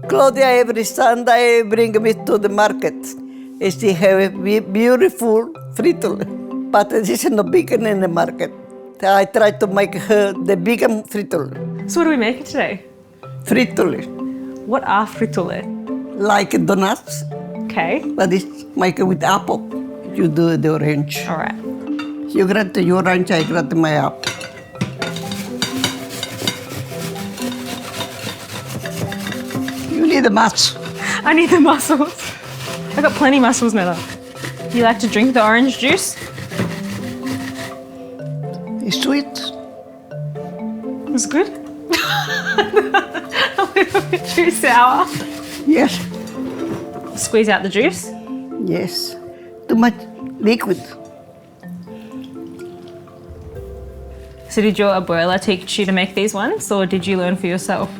Claudia every Sunday bring me to the market. And she have a beautiful frittole, but this is not big in the market. I try to make her the big frittole. So what are we making today? Frittole, What are frittole? like donuts, Okay. but it's make it with apple. You do the orange. All right. You grab the orange, I grab my apple. You need a match. I need the muscles. I got plenty muscles, Nanna. You like to drink the orange juice? It's sweet. It's good. A little bit too sour. Yes. Squeeze out the juice. Yes. Too much liquid. So did your abuela teach you to make these ones, or did you learn for yourself?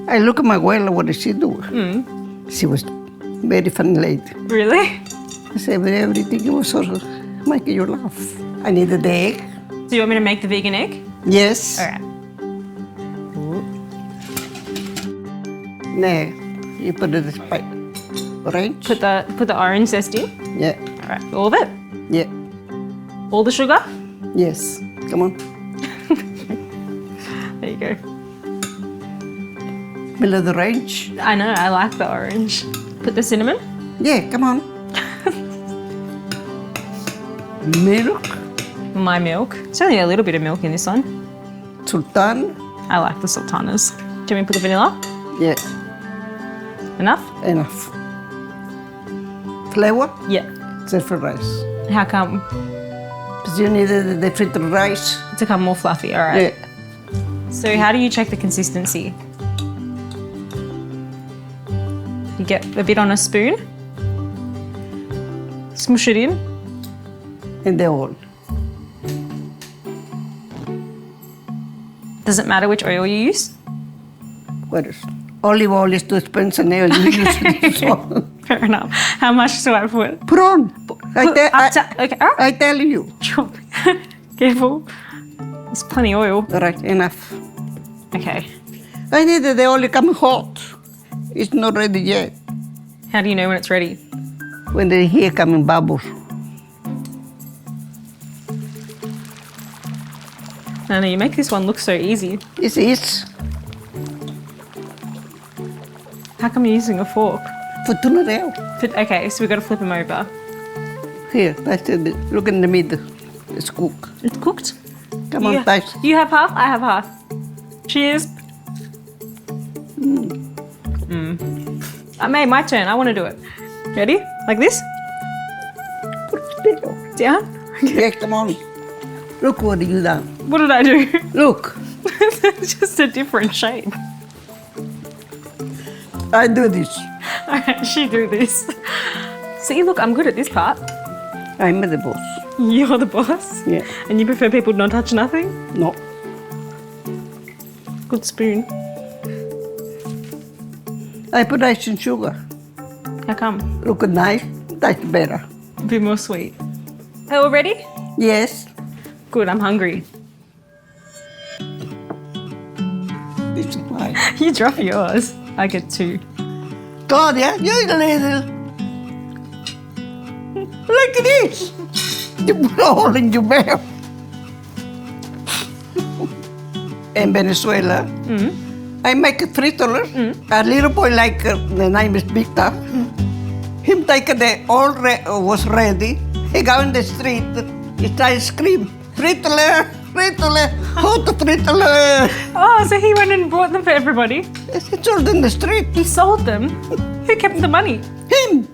I look at my abuela, what does she do? She was very funny lady. Really? I said, everything was sort of making you laugh. I needed the egg. Do you want me to make the vegan egg? Yes. All right. Now, you put it by orange. Put the orange zest in. Yeah. All right. All of it. Yeah. All the sugar. Yes. Come on. There you go. Middle of the orange. I know. I like the orange. Put the cinnamon. Yeah, come on. Milk. My milk. It's only a little bit of milk in this one. Sultan. I like the sultanas. Do you want me to put the vanilla? Yeah. Enough? Enough. Flour. Yeah. Except for rice. How come? Because you need the fritted rice. To come more fluffy. All right. Yeah. So how do you check the consistency? You get a bit on a spoon. Smush it in. And the oil. Does it matter which oil you use? What is? Olive oil is too expensive now. You use it. So. Fair enough. How much do I put? Put on. Okay. Oh. I tell you. Careful. There's plenty of oil. Right, enough. Okay. I need the oil come hot. It's not ready yet. How do you know when it's ready? When they hear coming bubbles. Nanna, you make this one look so easy. It is. How come you're using a fork? For tuna now. Okay, so we've got to flip them over. Here, that's it. Look in the middle. It's cooked. It's cooked? Come on, touch. You have half, I have half. Cheers. I made my turn. I want to do it. Ready? Like this? Put it down. Down? Yeah, come on. Look what you done. What did I do? Look. It's just a different shape. I do this. I actually do this. See, look, I'm good at this part. I'm the boss. You're the boss? Yeah. And you prefer people not touch nothing? No. Good spoon. I put ice and sugar. How come? Look nice. That's better. A bit more sweet. Are we ready? Yes. Good, I'm hungry. This is mine. You drop yours. I get two. Claudia, you're a little. Like this. You put a hole in your mouth. In Venezuela, I make a frittole. A little boy like the name is Victor. Him take the all was ready. He go in the street. He try to scream, frittole, frittole, hot frittole. Oh, so he went and bought them for everybody. He sold in the street. He sold them? Who kept the money? Him.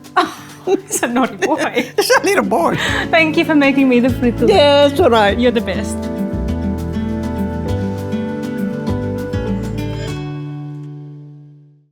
He's a naughty boy. It's a little boy. Thank you for making me the frittole. Yes, all right. You're the best.